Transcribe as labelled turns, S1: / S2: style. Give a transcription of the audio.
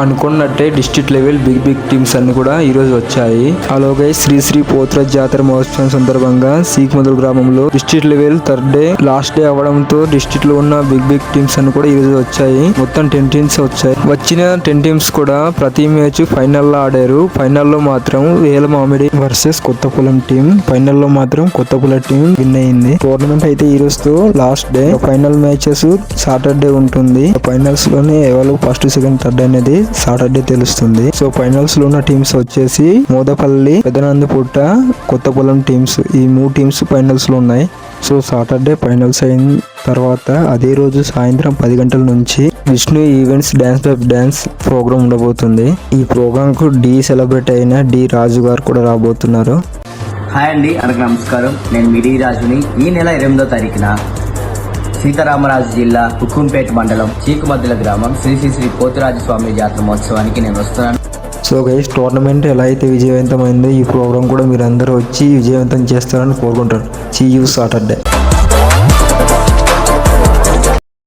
S1: అనుకున్నట్టే district level big teams అన్ని కూడా ఈ రోజు వచ్చాయి. అలాగే శ్రీ పోతురాజ్ జాతర మహోత్సవం సందర్భంగా సీక్మదుల్ గ్రామంలో district level third day last day అవడంతో డిస్ట్రిక్ట్ లో ఉన్న బిగ్ టీమ్స్ అన్ని కూడా ఈ రోజు వచ్చాయి. మొత్తం 10 టీమ్స్ వచ్చాయి. వచ్చిన 10 టీమ్స్ కూడా ప్రతి మ్యాచ్ ఫైనల్ లో ఆడారు. ఫైనల్ లో మాత్రం వేలమామిడి వర్సెస్ కొత్తపొలం టీం, ఫైనల్ లో మాత్రం కొత్తపొలం టీం విన్ అయింది. టోర్నమెంట్ అయితే ఈ రోజుతో last day. Final matches Saturday ఉంటుంది. ఫైనల్స్ లోనే ఎవరు ఫస్ట్ సెకండ్ థర్డ్ అనేది సాటర్డే తెలుస్తుంది. సో ఫైనల్స్ లో ఉన్న టీమ్స్ వచ్చేసి మోదపల్లి, పెదనందిపుట్ట, కొత్తపొలం టీమ్స్. ఈ 3 టీమ్స్ ఫైనల్స్ లో ఉన్నాయి. సో సాటర్డే ఫైనల్స్ అయిన తర్వాత అదే రోజు సాయంత్రం 10 గంటల నుంచి విష్ణు ఈవెంట్స్ డాన్స్ ప్రోగ్రామ్ ఉండబోతుంది. ఈ ప్రోగ్రామ్ కు డి సెలబ్రిటీ అయిన డి రాజు గారు కూడా రాబోతున్నారు.
S2: హాయ్ అండి, అందరికీ నమస్కారం. నేను మీ డి రాజుని. ఈ నెల 8వ తారీఖున సీతారామరాజు జిల్లా హుకుంపేట మండలం చీకుమద్దుల గ్రామం శ్రీ పోతురాజు స్వామి జాతర మహోత్సవానికి నేను వస్తున్నాను.
S1: సో గైస్, టోర్నమెంట్ ఎలా అయితే విజయవంతమైందో ఈ ప్రోగ్రామ్ కూడా మీరు అందరూ వచ్చి విజయవంతం చేస్తారని కోరుకుంటారు. See you Saturday.